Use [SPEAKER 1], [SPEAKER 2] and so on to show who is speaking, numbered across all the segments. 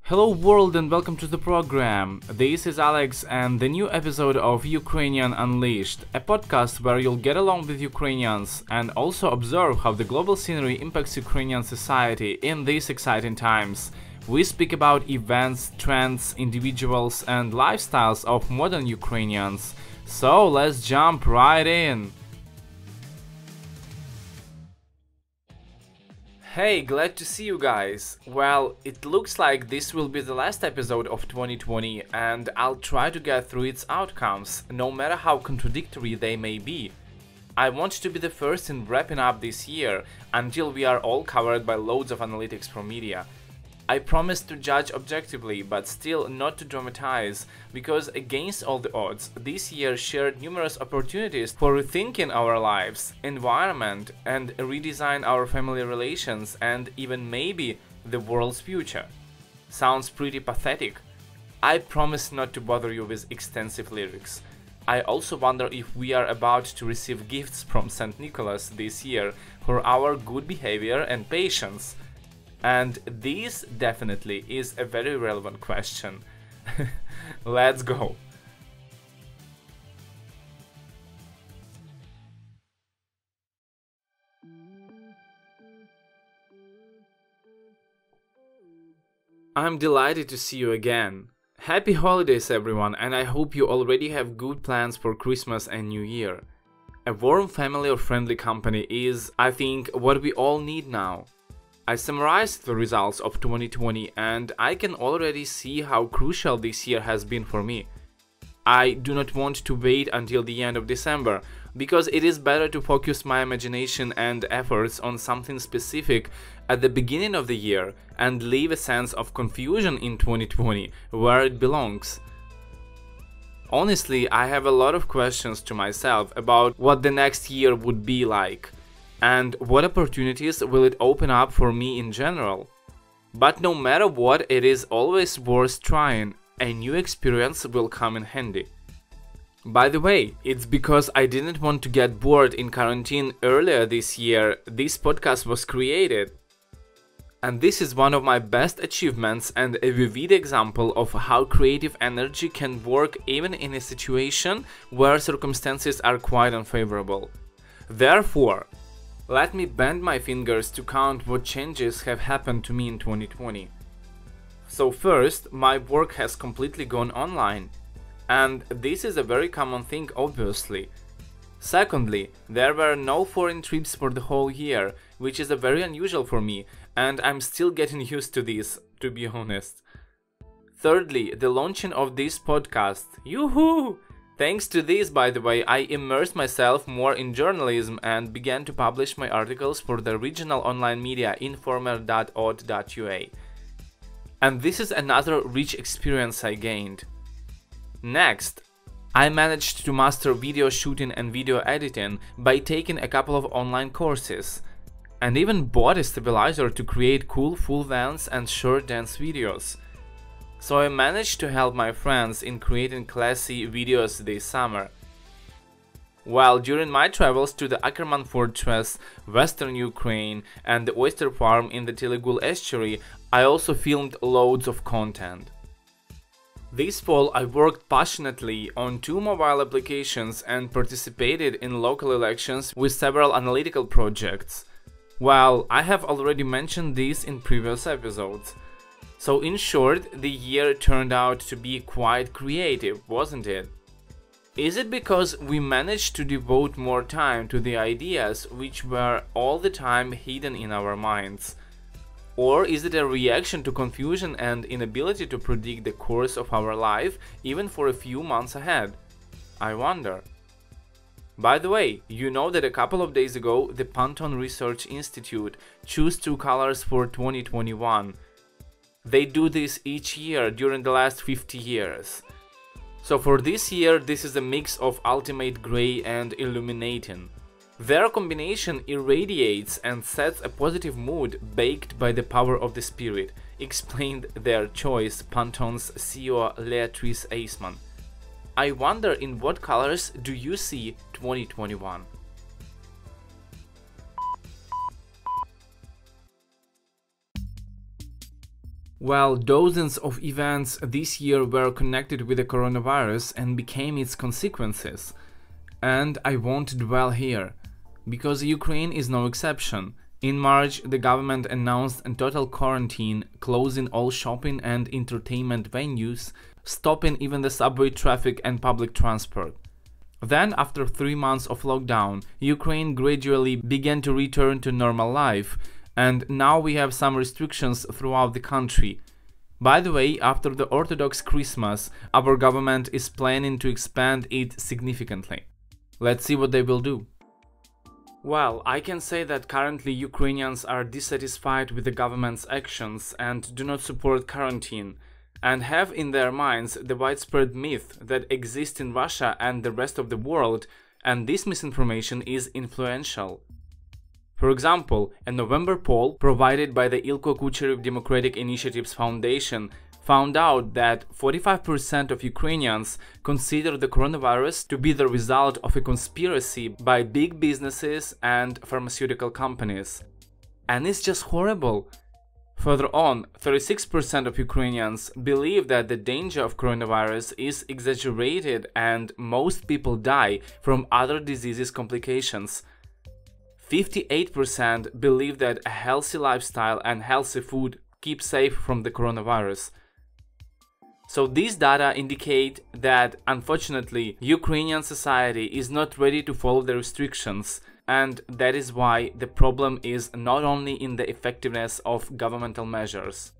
[SPEAKER 1] Hello world and welcome to the program. This is Alex and the new episode of Ukrainian Unleashed, a podcast where you'll get along with Ukrainians and also observe how the global scenery impacts Ukrainian society in these exciting times. We speak about events, trends, individuals and lifestyles of modern Ukrainians. So let's jump right in. Hey, glad to see you guys. Well, it looks like this will be the last episode of 2020 and I'll try to get through its outcomes, no matter how contradictory they may be. I want to be the first in wrapping up this year until we are all covered by loads of analytics from media. I promise to judge objectively, but still not to dramatize, because against all the odds, this year shared numerous opportunities for rethinking our lives, environment, and redesign our family relations and even maybe the world's future. Sounds pretty pathetic. I promise not to bother you with extensive lyrics. I also wonder if we are about to receive gifts from St. Nicholas this year for our good behavior and patience. And this definitely is a very relevant question. Let's go. I'm delighted to see you again. Happy holidays everyone, and I hope you already have good plans for Christmas and New Year. A warm family or friendly company is, I think, what we all need now. I summarized the results of 2020 and I can already see how crucial this year has been for me. I do not want to wait until the end of December, because it is better to focus my imagination and efforts on something specific at the beginning of the year and leave a sense of confusion in 2020 where it belongs. Honestly, I have a lot of questions to myself about what the next year would be like. And what opportunities will it open up for me in general? But no matter what, it is always worth trying. A new experience will come in handy. By the way, it's because I didn't want to get bored in quarantine earlier this year this podcast was created. And this is one of my best achievements and a vivid example of how creative energy can work even in a situation where circumstances are quite unfavorable. Therefore, let me bend my fingers to count what changes have happened to me in 2020. So first, my work has completely gone online. And this is a very common thing, obviously. Secondly, there were no foreign trips for the whole year, which is very unusual for me, and I'm still getting used to this, to be honest. Thirdly, the launching of this podcast. Yoo-hoo! Thanks to this, by the way, I immersed myself more in journalism and began to publish my articles for the regional online media informer.od.ua. And this is another rich experience I gained. Next, I managed to master video shooting and video editing by taking a couple of online courses, and even bought a stabilizer to create cool full dance and short dance videos. So I managed to help my friends in creating classy videos this summer. While during my travels to the Ackerman Fortress, Western Ukraine and the oyster farm in the Telegul estuary, I also filmed loads of content. This fall I worked passionately on 2 mobile applications and participated in local elections with several analytical projects. Well, I have already mentioned this in previous episodes. So in short, the year turned out to be quite creative, wasn't it? Is it because we managed to devote more time to the ideas which were all the time hidden in our minds? Or is it a reaction to confusion and inability to predict the course of our life even for a few months ahead? I wonder. By the way, you know that a couple of days ago the Pantone Research Institute chose 2 colors for 2021. They do this each year during the last 50 years. So for this year, this is a mix of ultimate gray and illuminating. Their combination irradiates and sets a positive mood baked by the power of the spirit, explained their choice Pantone's CEO Leatrice Eisman. I wonder in what colors do you see 2021? Well, dozens of events this year were connected with the coronavirus and became its consequences. And I won't dwell here, because Ukraine is no exception. In March, the government announced a total quarantine, closing all shopping and entertainment venues, stopping even the subway traffic and public transport. Then, after 3 months of lockdown, Ukraine gradually began to return to normal life, and now we have some restrictions throughout the country. By the way, after the Orthodox Christmas, our government is planning to expand it significantly. Let's see what they will do. Well, I can say that currently Ukrainians are dissatisfied with the government's actions and do not support quarantine, and have in their minds the widespread myth that exists in Russia and the rest of the world, and this misinformation is influential. For example, a November poll provided by the Ilko Kucherev Democratic Initiatives Foundation found out that 45% of Ukrainians consider the coronavirus to be the result of a conspiracy by big businesses and pharmaceutical companies. And it's just horrible. Further on, 36% of Ukrainians believe that the danger of coronavirus is exaggerated and most people die from other diseases complications. 58% believe that a healthy lifestyle and healthy food keep safe from the coronavirus. So these data indicate that, unfortunately, Ukrainian society is not ready to follow the restrictions, and that is why the problem is not only in the effectiveness of governmental measures.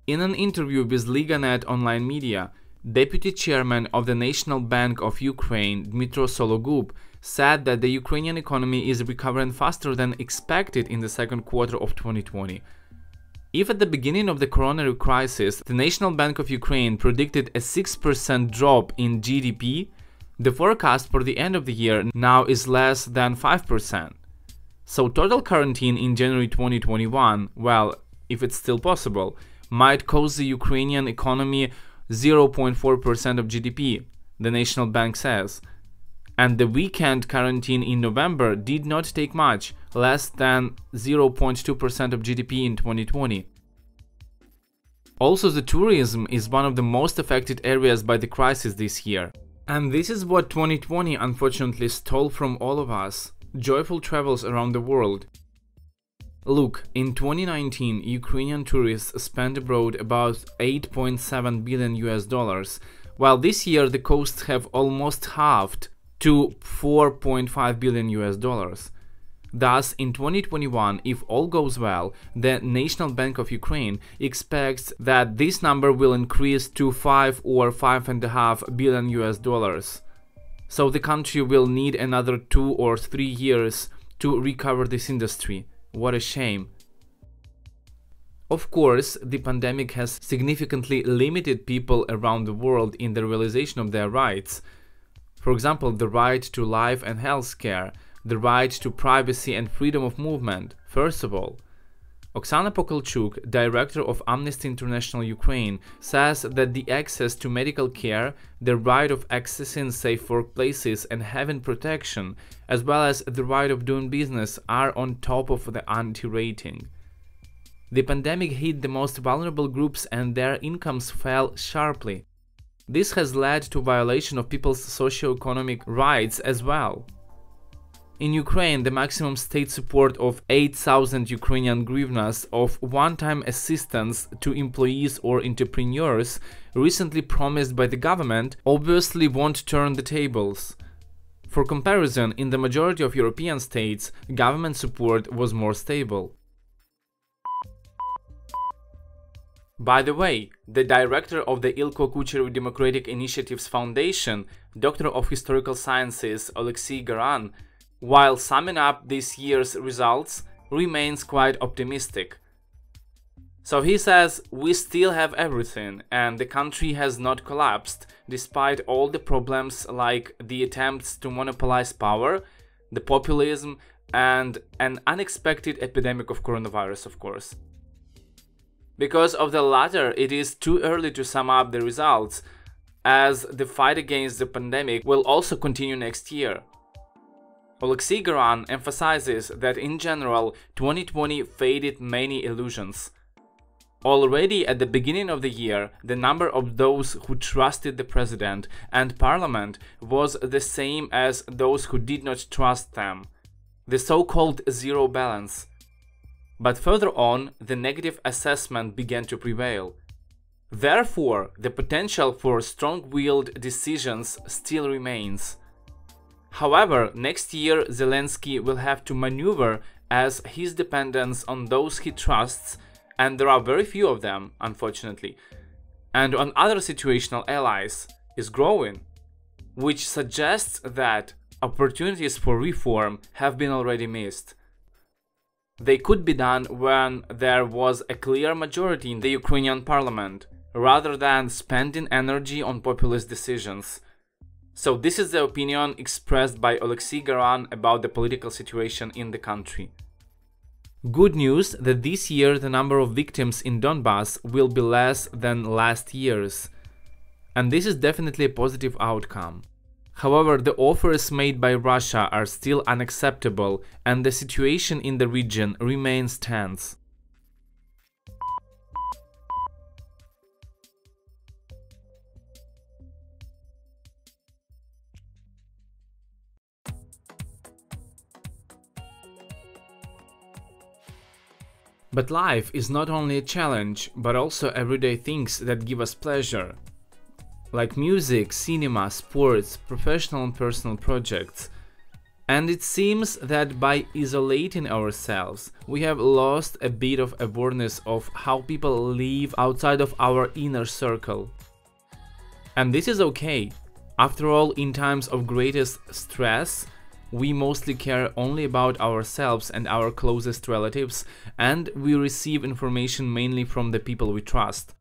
[SPEAKER 1] In an interview with Liga.net online media, Deputy Chairman of the National Bank of Ukraine, Dmytro Sologub, said that the Ukrainian economy is recovering faster than expected in the second quarter of 2020. If at the beginning of the coronavirus crisis, the National Bank of Ukraine predicted a 6% drop in GDP, the forecast for the end of the year now is less than 5%. So total quarantine in January 2021, well, if it's still possible, might cost the Ukrainian economy 0.4% of GDP, the National Bank says. And the weekend quarantine in November did not take much, less than 0.2% of GDP in 2020. Also, the tourism is one of the most affected areas by the crisis this year. And this is what 2020 unfortunately stole from all of us: joyful travels around the world. Look, in 2019, Ukrainian tourists spent abroad about $8.7 billion, while this year the costs have almost halved to $4.5 billion. Thus, in 2021, if all goes well, the National Bank of Ukraine expects that this number will increase to $5 or $5.5 billion. So the country will need another 2 or 3 years to recover this industry. What a shame. Of course, the pandemic has significantly limited people around the world in the realization of their rights. For example, the right to life and health care, the right to privacy and freedom of movement, first of all. Oksana Pokolchuk, director of Amnesty International Ukraine, says that the access to medical care, the right of accessing safe workplaces and having protection, as well as the right of doing business are on top of the anti-rating. The pandemic hit the most vulnerable groups and their incomes fell sharply. This has led to violation of people's socio-economic rights as well. In Ukraine, the maximum state support of 8,000 Ukrainian hryvnias of one-time assistance to employees or entrepreneurs, recently promised by the government, obviously won't turn the tables. For comparison, in the majority of European states, government support was more stable. By the way, the director of the Ilko Kucherev Democratic Initiatives Foundation, Doctor of Historical Sciences Alexei Garan, while summing up this year's results, remains quite optimistic. So he says, we still have everything and the country has not collapsed, despite all the problems like the attempts to monopolize power, the populism, and an unexpected epidemic of coronavirus, of course. Because of the latter, it is too early to sum up the results, as the fight against the pandemic will also continue next year. Alexei Garan emphasizes that in general 2020 faded many illusions. Already at the beginning of the year, the number of those who trusted the president and parliament was the same as those who did not trust them, the so-called zero balance. But further on, the negative assessment began to prevail. Therefore, the potential for strong-willed decisions still remains. However, next year Zelensky will have to maneuver as his dependence on those he trusts, and there are very few of them, unfortunately, and on other situational allies, is growing, which suggests that opportunities for reform have been already missed. They could be done when there was a clear majority in the Ukrainian parliament, rather than spending energy on populist decisions. So this is the opinion expressed by Alexei Garan about the political situation in the country. Good news that this year the number of victims in Donbass will be less than last year's. And this is definitely a positive outcome. However, the offers made by Russia are still unacceptable and the situation in the region remains tense. But life is not only a challenge, but also everyday things that give us pleasure, like music, cinema, sports, professional and personal projects. And it seems that by isolating ourselves, we have lost a bit of awareness of how people live outside of our inner circle. And this is okay. After all, in times of greatest stress, we mostly care only about ourselves and our closest relatives, and we receive information mainly from the people we trust.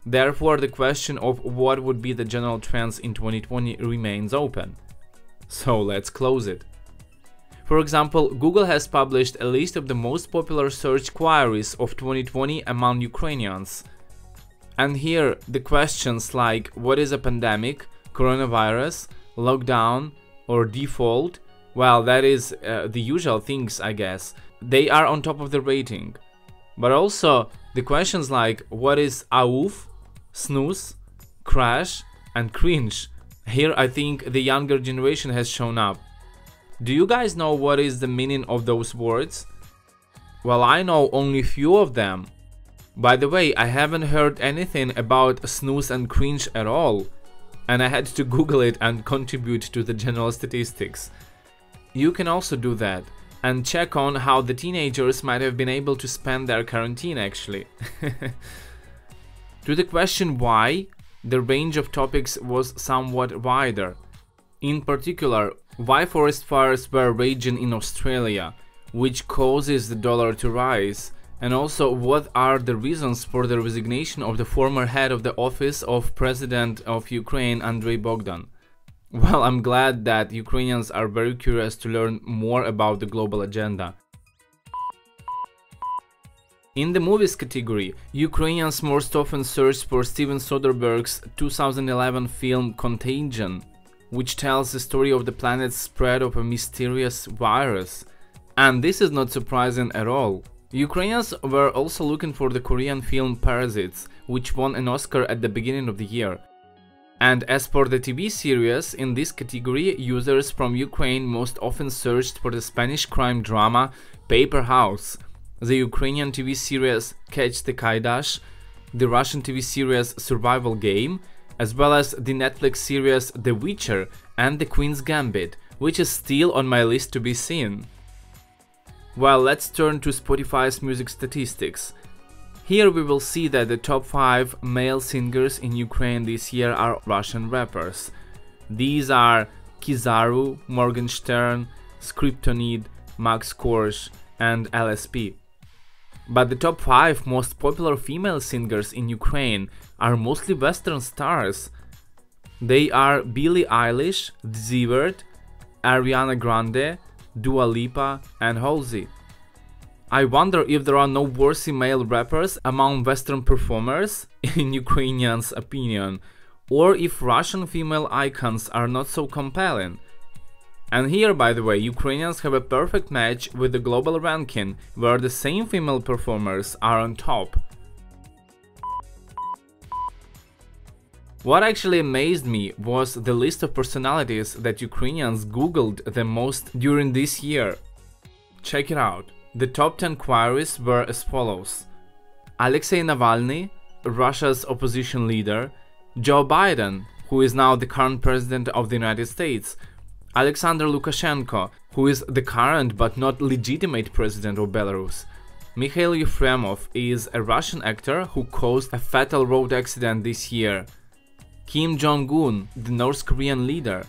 [SPEAKER 1] Therefore, the question of what would be the general trends in 2020 remains open. So let's close it. For example, Google has published a list of the most popular search queries of 2020 among Ukrainians. And here, the questions like what is a pandemic, coronavirus, lockdown, or default, well, that is the usual things, I guess. They are on top of the rating. But also the questions like what is AUF, snooze, crash, and cringe. Here I think the younger generation has shown up. Do you guys know what is the meaning of those words? Well, I know only few of them. By the way, I haven't heard anything about snooze and cringe at all. And I had to Google it and contribute to the general statistics. You can also do that and check on how the teenagers might have been able to spend their quarantine actually. To the question why, the range of topics was somewhat wider. In particular, why forest fires were raging in Australia, which causes the dollar to rise, and also what are the reasons for the resignation of the former head of the office of President of Ukraine, Andrei Bogdan. Well, I'm glad that Ukrainians are very curious to learn more about the global agenda. In the movies category, Ukrainians most often searched for Steven Soderbergh's 2011 film Contagion, which tells the story of the planet's spread of a mysterious virus. And this is not surprising at all. Ukrainians were also looking for the Korean film Parasites, which won an Oscar at the beginning of the year. And as for the TV series, in this category, users from Ukraine most often searched for the Spanish crime drama Paper House, the Ukrainian TV series Catch the Kaidash, the Russian TV series Survival Game, as well as the Netflix series The Witcher and The Queen's Gambit, which is still on my list to be seen. Well, let's turn to Spotify's music statistics. Here we will see that the top 5 male singers in Ukraine this year are Russian rappers. These are Kizaru, Morgenstern, Skriptonid, Max Korsh, and LSP. But the top 5 most popular female singers in Ukraine are mostly Western stars. They are Billie Eilish, Zivert, Ariana Grande, Dua Lipa, and Halsey. I wonder if there are no worthy male rappers among Western performers, in Ukrainians' opinion, or if Russian female icons are not so compelling. And here, by the way, Ukrainians have a perfect match with the global ranking, where the same female performers are on top. What actually amazed me was the list of personalities that Ukrainians googled the most during this year. Check it out. The top 10 queries were as follows: Alexei Navalny, Russia's opposition leader; Joe Biden, who is now the current president of the United States; Alexander Lukashenko, who is the current but not legitimate president of Belarus; Mikhail Yefremov is a Russian actor who caused a fatal road accident this year; Kim Jong-un, the North Korean leader;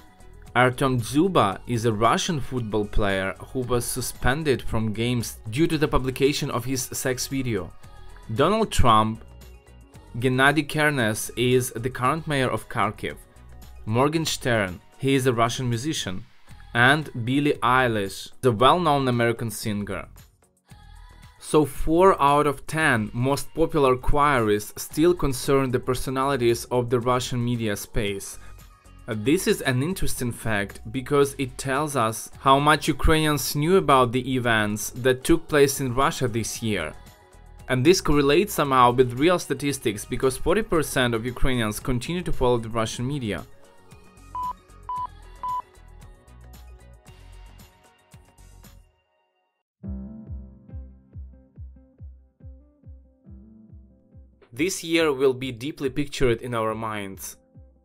[SPEAKER 1] Artem Dzyuba is a Russian football player who was suspended from games due to the publication of his sex video; Donald Trump; Gennady Kernes is the current mayor of Kharkiv; Morgenstern, he is a Russian musician; and Billie Eilish, the well-known American singer. So 4 out of 10 most popular queries still concern the personalities of the Russian media space. This is an interesting fact because it tells us how much Ukrainians knew about the events that took place in Russia this year. And this correlates somehow with real statistics because 40% of Ukrainians continue to follow the Russian media. This year will be deeply pictured in our minds.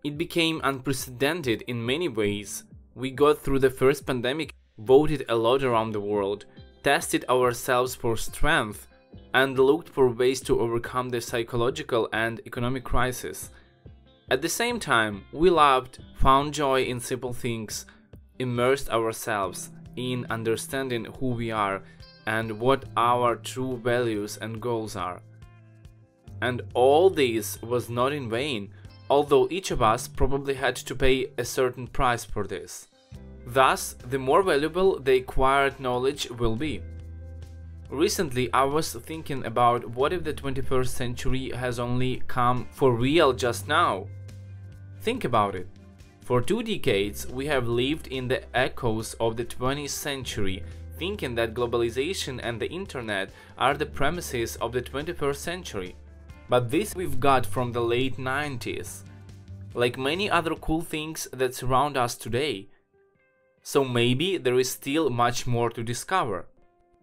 [SPEAKER 1] It became unprecedented in many ways. We got through the first pandemic, voted a lot around the world, tested ourselves for strength, and looked for ways to overcome the psychological and economic crisis. At the same time, we loved, found joy in simple things, immersed ourselves in understanding who we are and what our true values and goals are. And all this was not in vain, although each of us probably had to pay a certain price for this. Thus, the more valuable the acquired knowledge will be. Recently, I was thinking about what if the 21st century has only come for real just now? Think about it. For 2 decades, we have lived in the echoes of the 20th century, thinking that globalization and the internet are the premises of the 21st century. But this we've got from the late 90s, like many other cool things that surround us today. So maybe there is still much more to discover.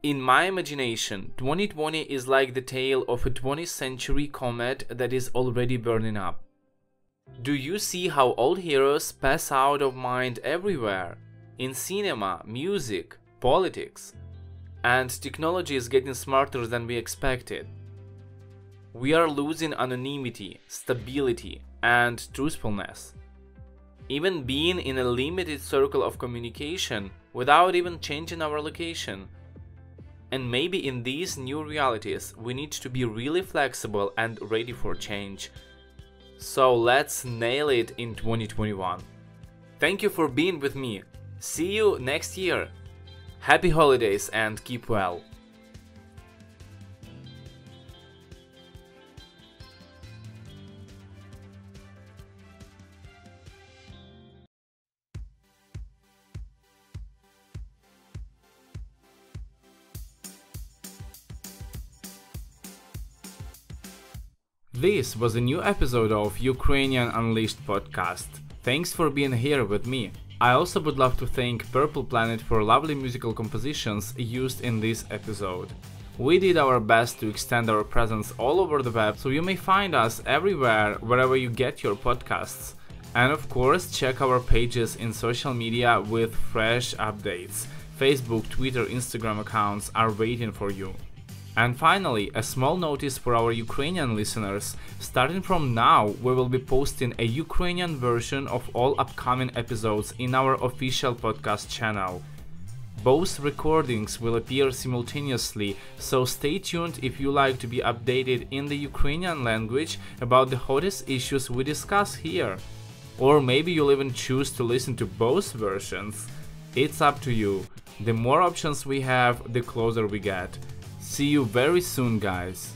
[SPEAKER 1] In my imagination, 2020 is like the tale of a 20th century comet that is already burning up. Do you see how old heroes pass out of mind everywhere? In cinema, music, politics. And technology is getting smarter than we expected. We are losing anonymity, stability, and truthfulness. Even being in a limited circle of communication without even changing our location. And maybe in these new realities we need to be really flexible and ready for change. So let's nail it in 2021. Thank you for being with me. See you next year. Happy holidays and keep well. This was a new episode of Ukrainian Unleashed podcast. Thanks for being here with me. I also would love to thank Purple Planet for lovely musical compositions used in this episode. We did our best to extend our presence all over the web, so you may find us everywhere wherever you get your podcasts. And of course, check our pages in social media with fresh updates. Facebook, Twitter, Instagram accounts are waiting for you. And finally, a small notice for our Ukrainian listeners. Starting from now, we will be posting a Ukrainian version of all upcoming episodes in our official podcast channel. Both recordings will appear simultaneously, so stay tuned if you like to be updated in the Ukrainian language about the hottest issues we discuss here. Or maybe you'll even choose to listen to both versions. It's up to you. The more options we have, the closer we get. See you very soon, guys.